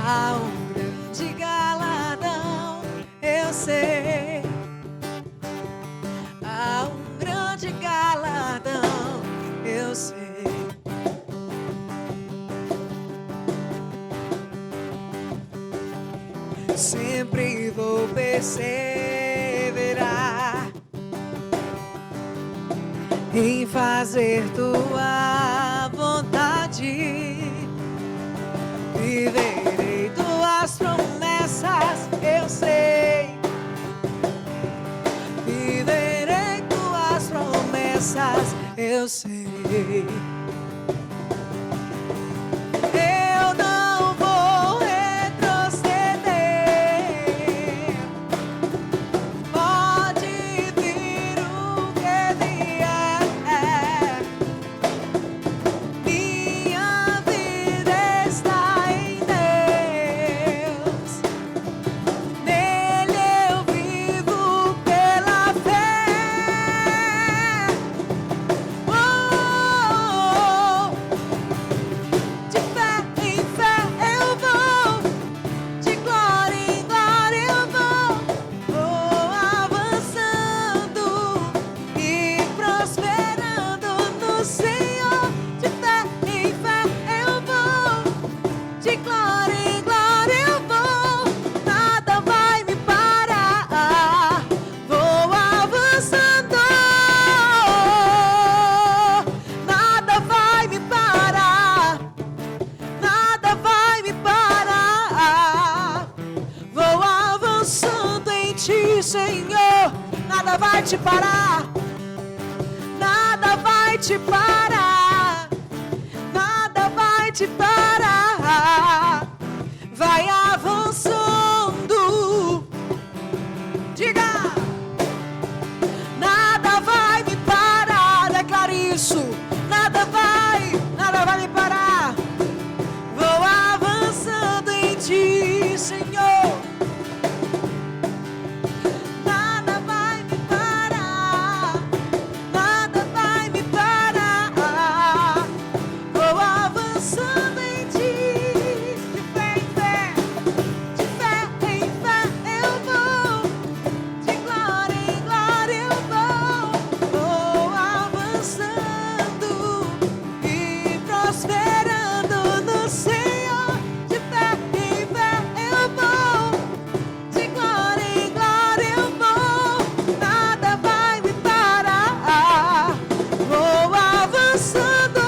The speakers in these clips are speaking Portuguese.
há um grande galardão, eu sei. Há um grande galardão, eu sei. Sempre vou perseverar em fazer tua vontade. Viverei tuas promessas, eu sei. Viverei tuas promessas, eu sei. Eu não vou retroceder. Pode vir o que vier. Minha vida está em Deus. Nele eu vivo pela fé. Oh, de fé em fé eu vou, de glória em glória eu vou avançando e prosperando no Senhor. De fé em fé eu vou, de glória em glória eu vou, nada vai me parar. Vou avançando, nada vai me parar. Nada vai me parar. Vou avançando em ti, Senhor. Nada vai te parar. Nada vai te parar. Nada vai te parar. Vai avançando. Diga. Nada vai me parar. Declare isso. Nada vai me parar. Vou avançando em ti, Senhor. Nada vai me parar. Nada vai me parar. Vou avançando em ti. De fé em fé. De fé em fé eu vou. De glória em glória eu vou avançando e prosperando no Senhor. De fé em fé eu vou, de glória em glória eu vou, nada vai me parar. Vou avançando.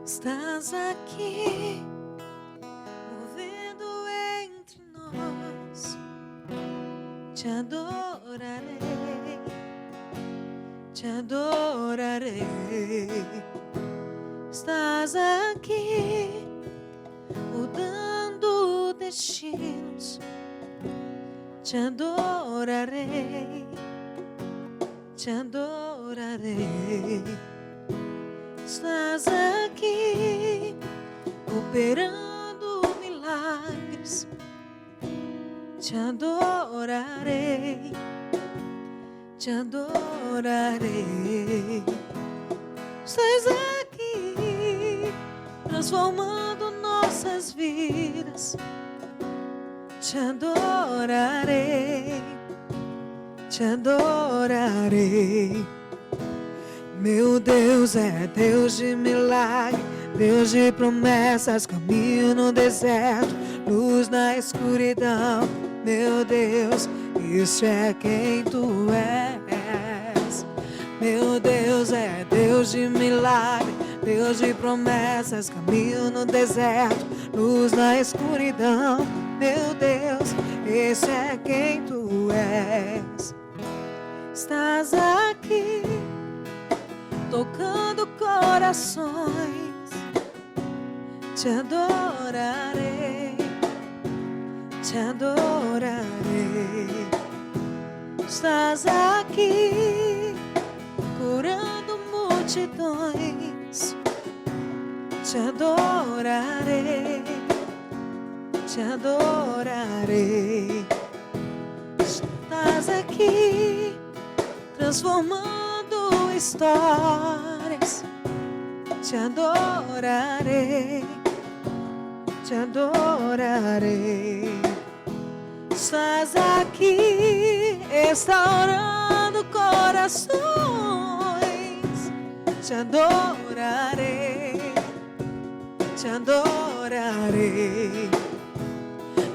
Estás aqui, movendo entre nós. Te adorarei, te adorarei. Estás aqui, mudando destinos. Te adorarei, te adorarei. Estás aqui, operando milagres. Te adorarei, te adorarei. Estás aqui, transformando nossas vidas. Te adorarei, te adorarei. Meu Deus é Deus de milagre, Deus de promessas, caminho no deserto, luz na escuridão. Meu Deus, isso é quem tu és. Meu Deus é Deus de milagre, Deus de promessas, caminho no deserto, luz na escuridão. Meu Deus, esse é quem tu és. Estás aqui, tocando corações. Te adorarei, te adorarei. Estás aqui, curando multidões. Te adorarei, te adorarei. Estás estás aqui, transformando histórias. Te adorarei, te adorarei. Estás aqui, restaurando corações. Te adorarei, te adorarei.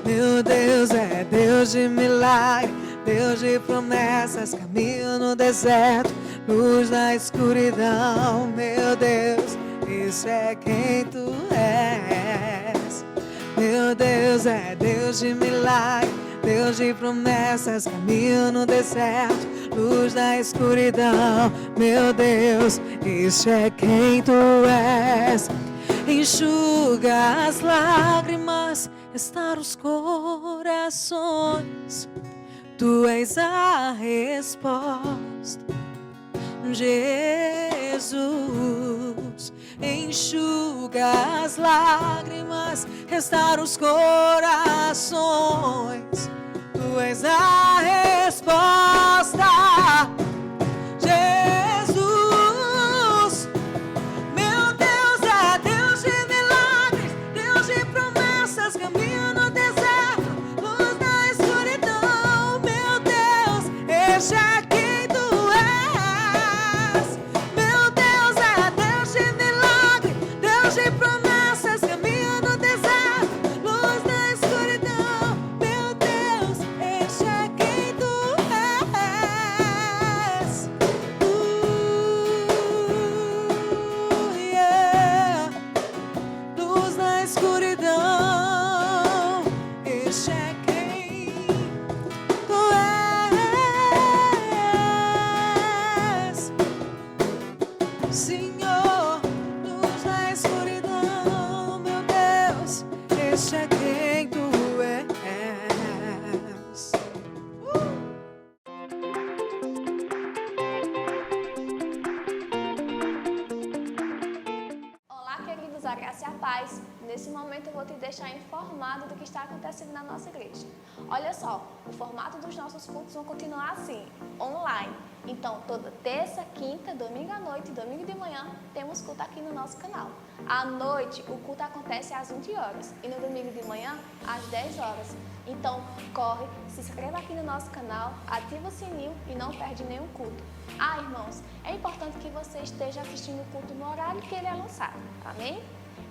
Meu Deus é Deus de milagre, Deus de promessas, caminho no deserto, luz na escuridão. Meu Deus, isso é quem tu és. Meu Deus é Deus de milagre, Deus de promessas, caminho no deserto, luz na escuridão. Meu Deus, isso é quem tu és. Enxuga as lágrimas, restaura os corações. Tu és a resposta, Jesus. Enxuga as lágrimas, restaura os corações. Tu és a resposta, Jesus. Meu Deus é Deus de milagres, Deus de promessas, caminho no deserto, luz na escuridão. Meu Deus, este é quem tu és. Meu Deus é Deus de milagre, Deus de promessas, caminho no deserto, luz na escuridão. Meu Deus, este é quem tu és. Yeah. Luz na escuridão, este é quem tu és. Senhor, luz na escuridão, meu Deus, este é quem tu és. Olá, queridos, a graça e a paz. Nesse momento eu vou te deixar informado do que está acontecendo na nossa igreja. Olha só, o formato dos nossos cultos vão continuar assim, online. Então, toda terça, quinta, domingo à noite e domingo de manhã, temos culto aqui no nosso canal. À noite, o culto acontece às 20 horas e no domingo de manhã, às 10 horas. Então, corre, se inscreva aqui no nosso canal, ativa o sininho e não perde nenhum culto. Ah, irmãos, é importante que você esteja assistindo o culto no horário que ele é lançado, amém?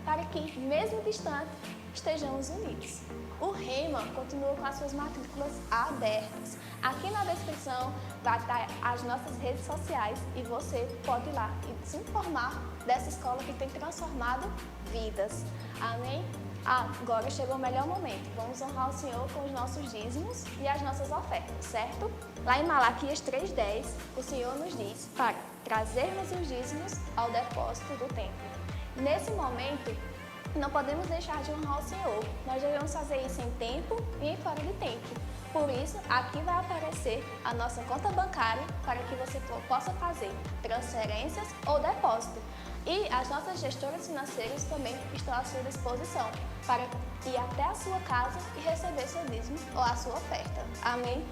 Para que, mesmo distante, estejamos unidos. O Rema continua com as suas matrículas abertas. Aqui na descrição vai estar as nossas redes sociais e você pode ir lá e se informar dessa escola que tem transformado vidas. Amém? Agora chegou o melhor momento. Vamos honrar o Senhor com os nossos dízimos e as nossas ofertas, certo? Lá em Malaquias 3:10, o Senhor nos diz para trazermos os dízimos ao depósito do templo. Nesse momento, não podemos deixar de honrar o Senhor. Nós devemos fazer isso em tempo e em fora de tempo. Por isso, aqui vai aparecer a nossa conta bancária para que você possa fazer transferências ou depósito. E as nossas gestoras financeiras também estão à sua disposição para ir até a sua casa e receber seu dízimo ou a sua oferta. Amém?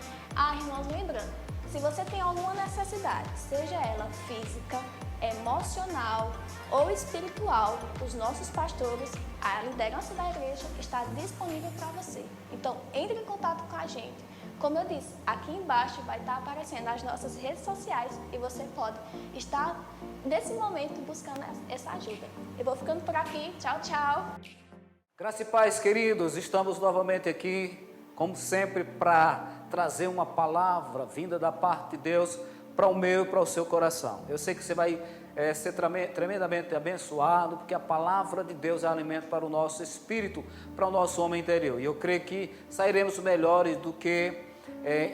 Irmãos, lembrando, se você tem alguma necessidade, seja ela física, emocional ou espiritual, os nossos pastores, a liderança da igreja está disponível para você. Então, entre em contato com a gente. Como eu disse, aqui embaixo vai estar aparecendo as nossas redes sociais e você pode estar, nesse momento, buscando essa ajuda. Eu vou ficando por aqui. Tchau, tchau. Graça e paz, queridos. Estamos novamente aqui, como sempre, para trazer uma palavra vinda da parte de Deus para o meu e para o seu coração. Eu sei que você vai ser tremendamente abençoado, porque a palavra de Deus é alimento para o nosso espírito, para o nosso homem interior. E eu creio que sairemos melhores do que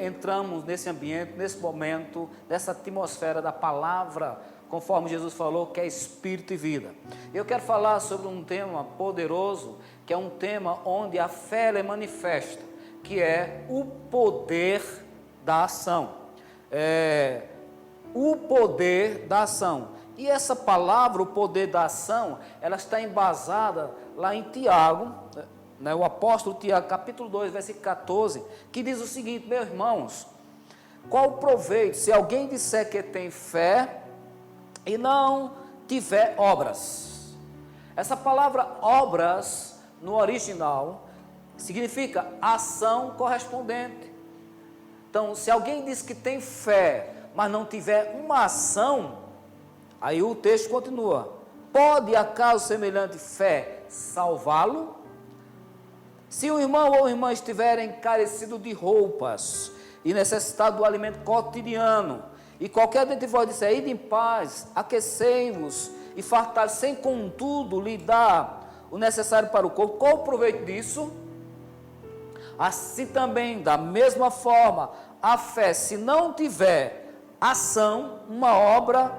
entramos nesse ambiente, nesse momento, nessa atmosfera da palavra, conforme Jesus falou, que é espírito e vida. Eu quero falar sobre um tema poderoso, que é um tema onde a fé ela é manifesta, que é o poder da ação. O poder da ação. E essa palavra, o poder da ação, ela está embasada lá em Tiago, o apóstolo Tiago, capítulo 2, versículo 14, que diz o seguinte: meus irmãos, Qual o proveito se alguém disser que tem fé e não tiver obras? Essa palavra obras, no original, significa ação correspondente. Então, se alguém diz que tem fé, mas não tiver uma ação, aí o texto continua: pode acaso semelhante fé salvá-lo? Se o irmão ou irmã estiverem carecido de roupas e necessitado do alimento cotidiano, e qualquer dentre vós disser: ide em paz, aquecei-vos e fartai, sem contudo lhe dar o necessário para o corpo, qual o proveito disso? Assim também, da mesma forma, a fé, se não tiver ação, uma obra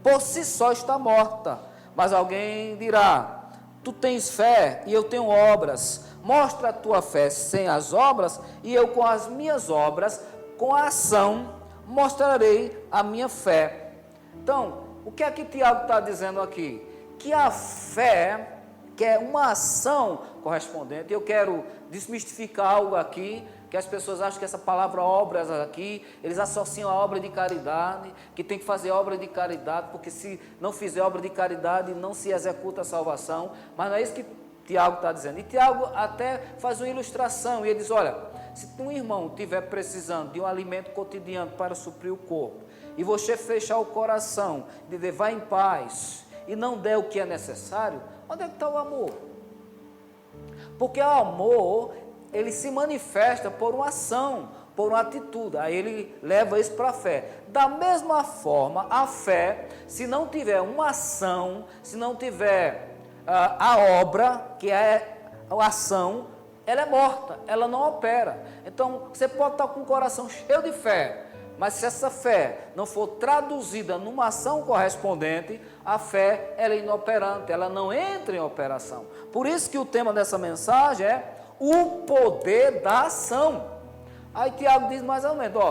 por si só está morta. Mas alguém dirá: tu tens fé e eu tenho obras. Mostra a tua fé sem as obras, e eu com as minhas obras, com a ação, mostrarei a minha fé. Então, o que é que Tiago está dizendo aqui? Que a fé, que é uma ação correspondente. Eu quero desmistificar algo aqui, que as pessoas acham que essa palavra obras aqui, eles associam a obra de caridade, que tem que fazer obra de caridade, porque se não fizer obra de caridade, não se executa a salvação. Mas não é isso que Tiago está dizendo. E Tiago até faz uma ilustração, e ele diz: olha, se um irmão estiver precisando de um alimento cotidiano para suprir o corpo, e você fechar o coração, dizer vá em paz, e não der o que é necessário, onde é que está o amor? Porque o amor, ele se manifesta por uma ação, por uma atitude, aí ele leva isso para a fé. Da mesma forma, a fé, se não tiver uma ação, se não tiver a obra, que é a ação, ela é morta, ela não opera. Então, você pode estar com o coração cheio de fé, mas se essa fé não for traduzida numa ação correspondente, a fé ela é inoperante, ela não entra em operação. Por isso que o tema dessa mensagem é o poder da ação. Aí Tiago diz mais ou menos: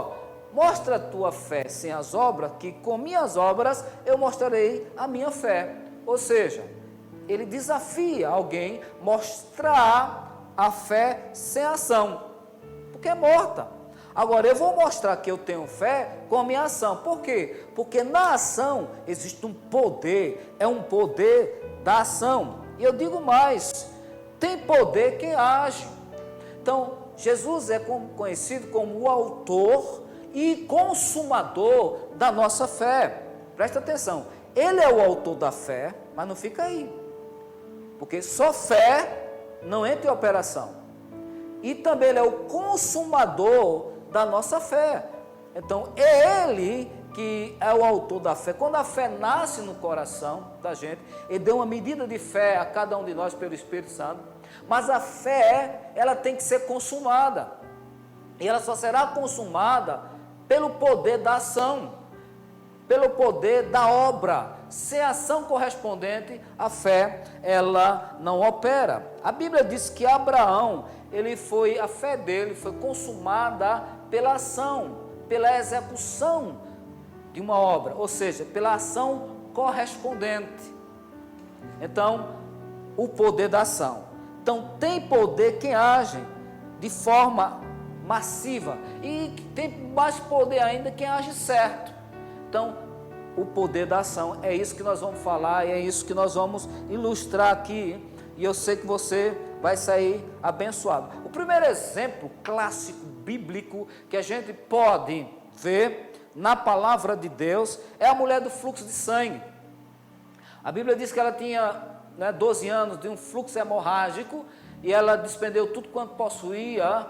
mostra a tua fé sem as obras, que com minhas obras eu mostrarei a minha fé. Ou seja, ele desafia alguém mostrar a fé sem ação, porque é morta. Agora, eu vou mostrar que eu tenho fé com a minha ação. Por quê? Porque na ação existe um poder, é um poder da ação. E eu digo mais: tem poder quem age. Então, Jesus é conhecido como o autor e consumador da nossa fé. Presta atenção, ele é o autor da fé, mas não fica aí. Porque só fé não entra em operação. E também ele é o consumador da nossa fé. Então, é ele que é o autor da fé. Quando a fé nasce no coração da gente, ele deu uma medida de fé a cada um de nós pelo Espírito Santo. Mas a fé, ela tem que ser consumada. E ela só será consumada pelo poder da ação, pelo poder da obra. Sem ação correspondente, a fé, ela não opera. A Bíblia diz que Abraão, a fé dele foi consumada pela ação, pela execução de uma obra, ou seja, pela ação correspondente. Então, o poder da ação. Então, tem poder quem age de forma massiva, e tem mais poder ainda quem age certo. Então, o poder da ação, é isso que nós vamos falar, e é isso que nós vamos ilustrar aqui, e eu sei que você vai sair abençoado. O primeiro exemplo clássico bíblico que a gente pode ver na palavra de Deus é a mulher do fluxo de sangue. A Bíblia diz que ela tinha 12 anos de um fluxo hemorrágico, e ela despendeu tudo quanto possuía,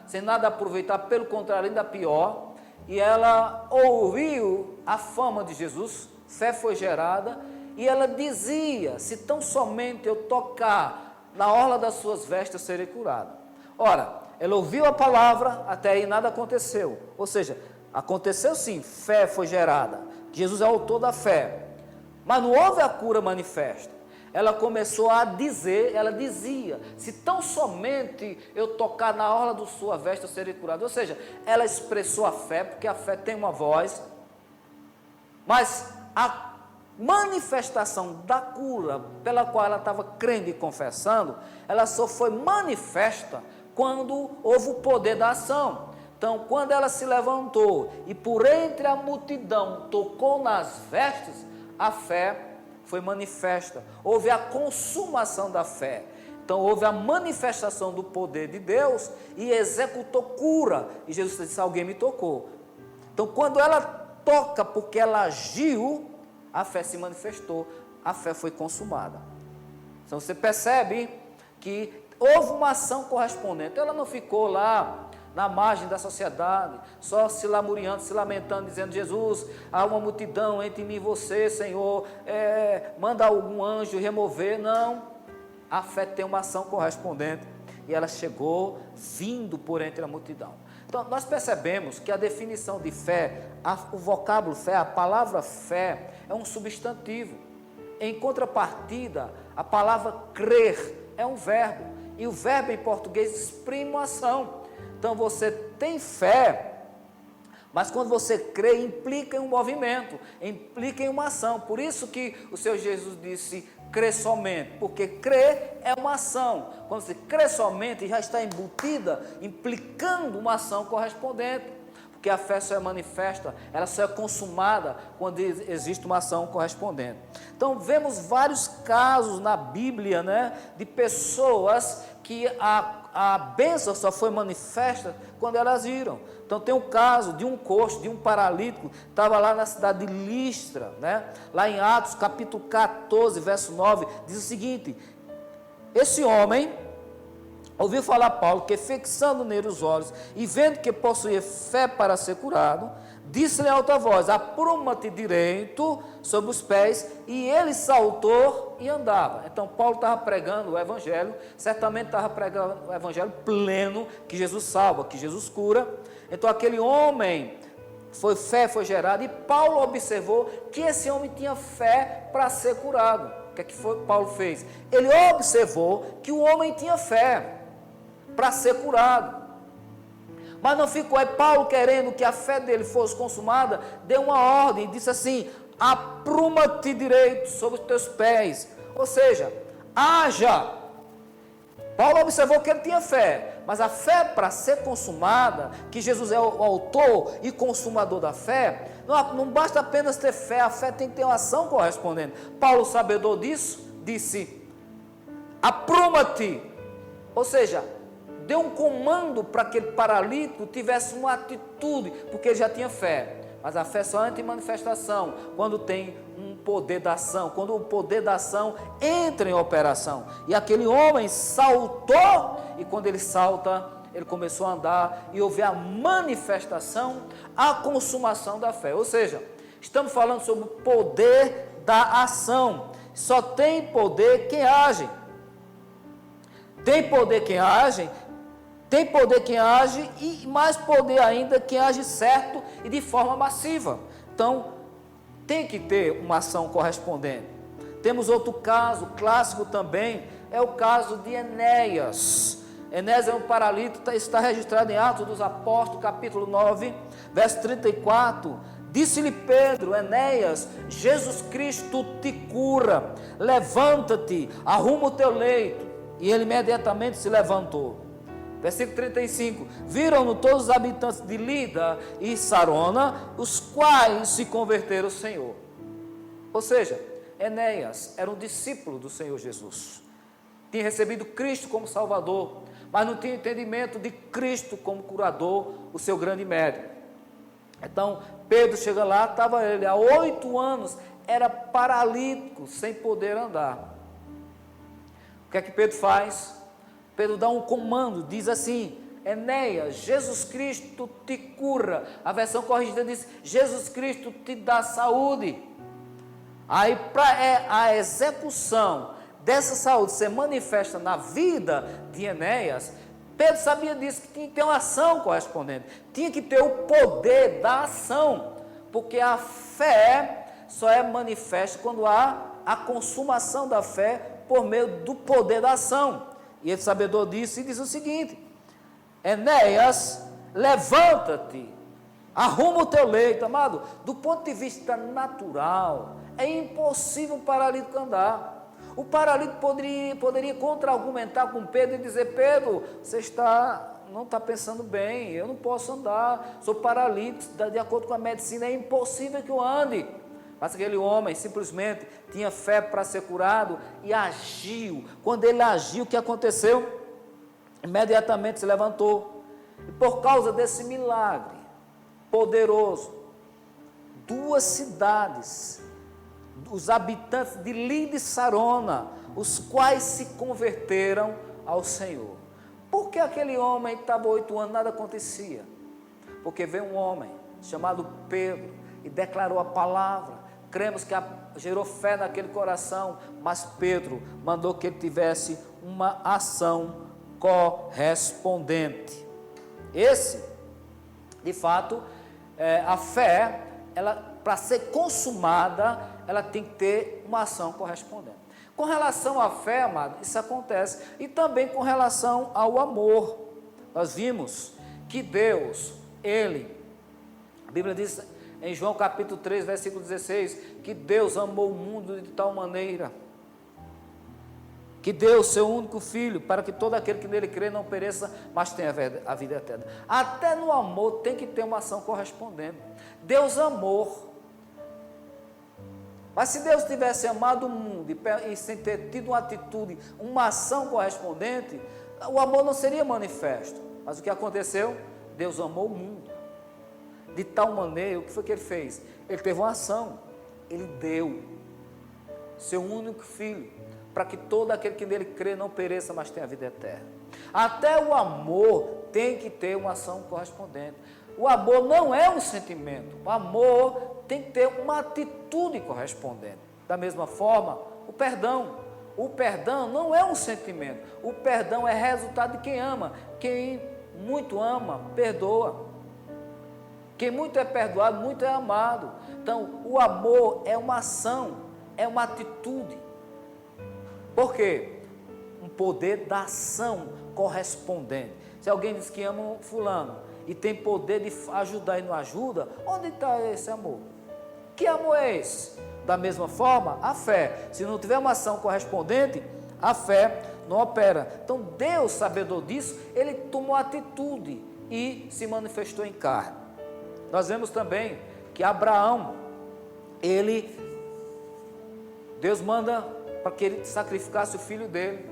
sem nada aproveitar, pelo contrário, ainda pior. E ela ouviu a fama de Jesus, fé foi gerada, e ela dizia: se tão somente eu tocar na orla das suas vestes, eu serei curada. Ora, ela ouviu a palavra, até aí nada aconteceu. Ou seja, aconteceu sim, fé foi gerada, Jesus é o autor da fé, mas não houve a cura manifesta. Ela começou a dizer, ela dizia: se tão somente eu tocar na orla da sua veste, eu serei curado. Ou seja, ela expressou a fé, porque a fé tem uma voz, mas a manifestação da cura pela qual ela estava crendo e confessando, ela só foi manifesta quando houve o poder da ação. Então, quando ela se levantou e por entre a multidão tocou nas vestes, a fé foi manifesta. Houve a consumação da fé. Então, houve a manifestação do poder de Deus e executou cura. E Jesus disse: alguém me tocou. Então, quando ela toca porque ela agiu, a fé se manifestou, a fé foi consumada. Então, você percebe que houve uma ação correspondente. Ela não ficou lá na margem da sociedade, só se lamuriando, se lamentando, dizendo: Jesus, há uma multidão entre mim e você, Senhor, manda algum anjo remover. Não, a fé tem uma ação correspondente, e ela chegou vindo por entre a multidão. Então, nós percebemos que a definição de fé, o vocábulo fé, a palavra fé, é um substantivo. Em contrapartida, a palavra crer é um verbo, e o verbo em português exprime uma ação. Então, você tem fé, mas quando você crê, implica em um movimento, implica em uma ação. Por isso que o Senhor Jesus disse: crê somente, porque crer é uma ação. Quando você crê somente, já está embutida, implicando uma ação correspondente, porque a fé só é manifesta, ela só é consumada quando existe uma ação correspondente. Então, vemos vários casos na Bíblia, né, de pessoas que a bênção só foi manifesta quando elas viram. Então, tem um caso de um coxo, de um paralítico, estava lá na cidade de Listra, né? Lá em Atos, capítulo 14, verso 9, diz o seguinte: esse homem ouviu falar Paulo, que fixando nele os olhos e vendo que possuía fé para ser curado, disse-lhe em alta voz: apruma-te direito sobre os pés, e ele saltou e andava. Então, Paulo estava pregando o evangelho, certamente estava pregando o evangelho pleno, que Jesus salva, que Jesus cura. Então, aquele homem, fé foi gerada, e Paulo observou que esse homem tinha fé para ser curado. O que é que Paulo fez? Ele observou que o homem tinha fé para ser curado. Mas não ficou aí Paulo querendo que a fé dele fosse consumada, deu uma ordem, disse assim: apruma-te direito sobre os teus pés, ou seja, haja. Paulo observou que ele tinha fé, mas a fé para ser consumada, que Jesus é o autor e consumador da fé, não basta apenas ter fé, a fé tem que ter uma ação correspondente. Paulo, sabedor disso, disse: apruma-te, ou seja, deu um comando para que aquele paralítico tivesse uma atitude, porque ele já tinha fé. Mas a fé só entra em manifestação quando tem um poder da ação, quando o poder da ação entra em operação. E aquele homem saltou, e quando ele salta, ele começou a andar, e houve a manifestação, a consumação da fé. Ou seja, estamos falando sobre o poder da ação. Só tem poder quem age. Tem poder quem age. Tem poder quem age, e mais poder ainda quem age certo e de forma massiva. Então, tem que ter uma ação correspondente. Temos outro caso clássico também, é o caso de Enéas. Enéas é um paralítico, está registrado em Atos dos Apóstolos, capítulo 9, verso 34. Disse-lhe Pedro: Enéas, Jesus Cristo te cura, levanta-te, arruma o teu leito. E ele imediatamente se levantou. Versículo 35, viram-no todos os habitantes de Lida e Sarona, os quais se converteram ao Senhor. Ou seja, Enéas era um discípulo do Senhor Jesus, tinha recebido Cristo como Salvador, mas não tinha entendimento de Cristo como curador, o seu grande médico. Então, Pedro chega lá, estava ele há 8 anos, era paralítico, sem poder andar. O que é que Pedro faz? Pedro dá um comando, diz assim: Enéas, Jesus Cristo te cura. A versão corrigida diz: Jesus Cristo te dá saúde. Aí, para a execução dessa saúde ser manifesta na vida de Enéas, Pedro sabia disso, que tinha que ter uma ação correspondente, tinha que ter o poder da ação, porque a fé só é manifesta quando há a consumação da fé por meio do poder da ação. E ele, sabedor disso, e diz o seguinte: Enéas, levanta-te, arruma o teu leito. Amado, do ponto de vista natural, é impossível um paralítico andar. O paralítico poderia contra-argumentar com Pedro e dizer: Pedro, você não está pensando bem, eu não posso andar, sou paralítico, de acordo com a medicina é impossível que eu ande. Mas aquele homem simplesmente tinha fé para ser curado e agiu. Quando ele agiu, o que aconteceu? Imediatamente se levantou. E por causa desse milagre poderoso, 2 cidades, os habitantes de Lida e Sarona, os quais se converteram ao Senhor. Por que aquele homem estava 8 anos, nada acontecia? Porque veio um homem chamado Pedro e declarou a palavra. Cremos que gerou fé naquele coração, mas Pedro mandou que ele tivesse uma ação correspondente. De fato, a fé, para ser consumada, ela tem que ter uma ação correspondente. Com relação à fé, amado, isso acontece. E também com relação ao amor. Nós vimos que Deus, a Bíblia diz em João capítulo 3, versículo 16, que Deus amou o mundo de tal maneira que deu o seu único filho, para que todo aquele que nele crê não pereça, mas tenha a vida eterna. Até no amor tem que ter uma ação correspondente. Deus amou. Mas se Deus tivesse amado o mundo e sem ter tido uma atitude, uma ação correspondente, o amor não seria manifesto. Mas o que aconteceu? Deus amou o mundo de tal maneira. O que foi que ele fez? Ele teve uma ação. Ele deu seu único filho, para que todo aquele que nele crê não pereça, mas tenha a vida eterna. Até o amor tem que ter uma ação correspondente. O amor não é um sentimento, o amor tem que ter uma atitude correspondente. Da mesma forma, o perdão não é um sentimento, o perdão é resultado de quem ama. Quem muito ama, perdoa. Quem muito é perdoado, muito é amado. Então, o amor é uma ação, é uma atitude. Por quê? Um poder da ação correspondente. Se alguém diz que ama um fulano e tem poder de ajudar e não ajuda, onde está esse amor? Que amor é esse? Da mesma forma, a fé. Se não tiver uma ação correspondente, a fé não opera. Então, Deus, sabedor disso, Ele tomou atitude e se manifestou em carne. Nós vemos também que Abraão, Deus manda para que ele sacrificasse o filho dele.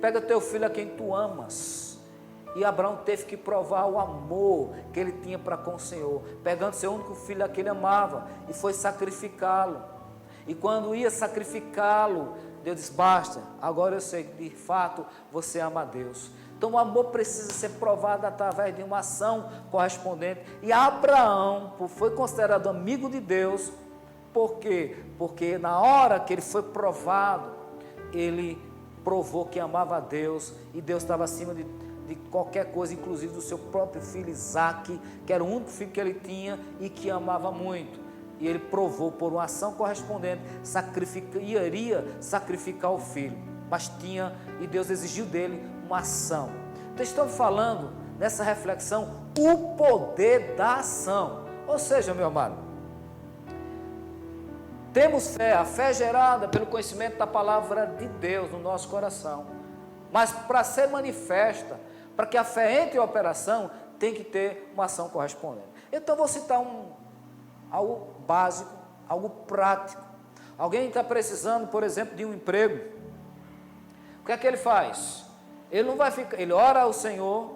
Pega teu filho a quem tu amas. E Abraão teve que provar o amor que ele tinha para com o Senhor, pegando seu único filho a que ele amava, e foi sacrificá-lo. E quando ia sacrificá-lo, Deus disse: basta, agora eu sei que de fato você ama a Deus. Então o amor precisa ser provado através de uma ação correspondente. E Abraão foi considerado amigo de Deus. Por quê? Porque na hora que ele foi provado, ele provou que amava a Deus, e Deus estava acima de qualquer coisa, inclusive do seu próprio filho Isaque, que era o único filho que ele tinha e que amava muito. E ele provou por uma ação correspondente, iria sacrificar o filho, mas e Deus exigiu dele uma ação. Então estamos falando nessa reflexão o poder da ação. Ou seja, meu amado, temos fé, a fé é gerada pelo conhecimento da palavra de Deus no nosso coração. Mas para ser manifesta, para que a fé entre em operação, tem que ter uma ação correspondente. Então vou citar algo básico, algo prático. Alguém está precisando, por exemplo, de um emprego. O que é que ele faz? Ele não vai ficar, ele ora ao Senhor,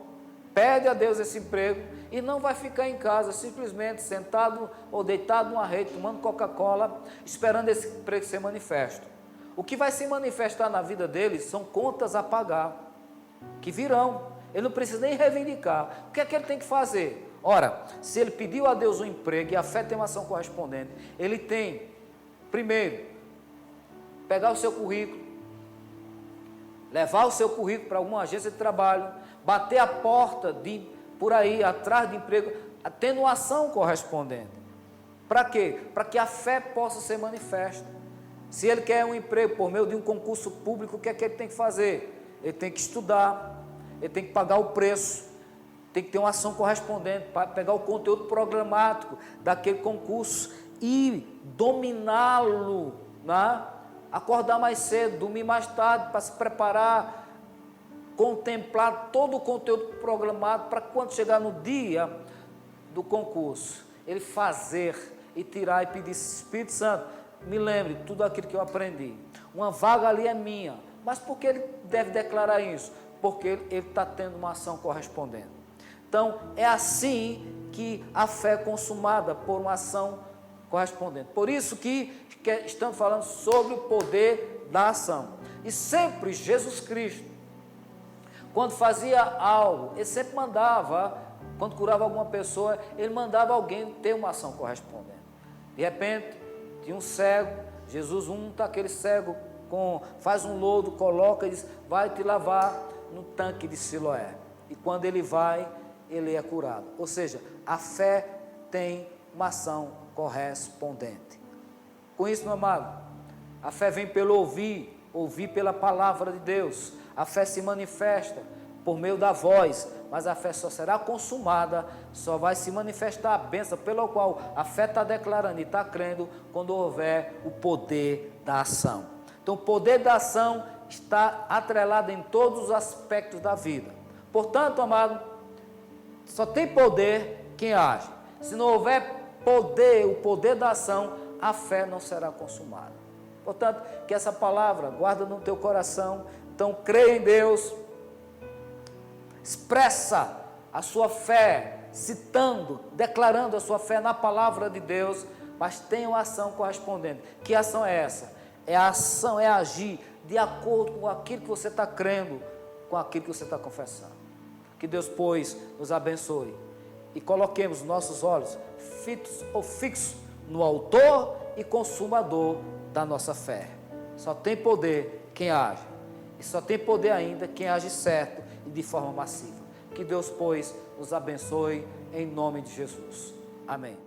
pede a Deus esse emprego e não vai ficar em casa simplesmente sentado ou deitado numa rede, tomando Coca-Cola, esperando esse emprego ser manifesto. O que vai se manifestar na vida dele são contas a pagar, que virão. Ele não precisa nem reivindicar. O que é que ele tem que fazer? Ora, se ele pediu a Deus um emprego e a fé tem uma ação correspondente, ele tem, primeiro, pegar o seu currículo, levar o seu currículo para alguma agência de trabalho, bater a porta por aí, atrás de emprego, tendo uma ação correspondente. Para quê? Para que a fé possa ser manifesta. Se ele quer um emprego por meio de um concurso público, o que é que ele tem que fazer? Ele tem que estudar, ele tem que pagar o preço, tem que ter uma ação correspondente para pegar o conteúdo programático daquele concurso e dominá-lo, né? acordar mais cedo, dormir mais tarde para se preparar, contemplar todo o conteúdo programado para quando chegar no dia do concurso, ele fazer e tirar e pedir: Espírito Santo, me lembre tudo aquilo que eu aprendi. Uma vaga ali é minha. Mas por que ele deve declarar isso? Porque ele está tendo uma ação correspondente. Então, é assim que a fé é consumada, por uma ação correspondente. Por isso que estamos falando sobre o poder da ação. E sempre Jesus Cristo, quando fazia algo, ele sempre mandava, quando curava alguma pessoa, ele mandava alguém ter uma ação correspondente. De repente, tinha um cego, Jesus unta aquele cego, faz um lodo, coloca e diz: vai te lavar no tanque de Siloé. E quando ele vai, ele é curado. Ou seja, a fé tem uma ação correspondente. Com isso, meu amado, a fé vem pelo ouvir, ouvir pela palavra de Deus. A fé se manifesta por meio da voz, mas a fé só será consumada, só vai se manifestar a bênção pela qual a fé está declarando e está crendo, quando houver o poder da ação. Então, o poder da ação está atrelado em todos os aspectos da vida. Portanto, amado, só tem poder quem age. Se não houver poder, o poder da ação, a fé não será consumada. Portanto, que essa palavra guarda no teu coração. Então, creia em Deus, expressa a sua fé, citando, declarando a sua fé na palavra de Deus, mas tenha uma ação correspondente. Que ação é essa? É a ação, é agir de acordo com aquilo que você está crendo, com aquilo que você está confessando. Que Deus, pois, nos abençoe e coloquemos nossos olhos fitos ou fixos no autor e consumador da nossa fé. Só tem poder quem age, e só tem poder ainda quem age certo e de forma massiva. Que Deus, pois, nos abençoe em nome de Jesus. Amém.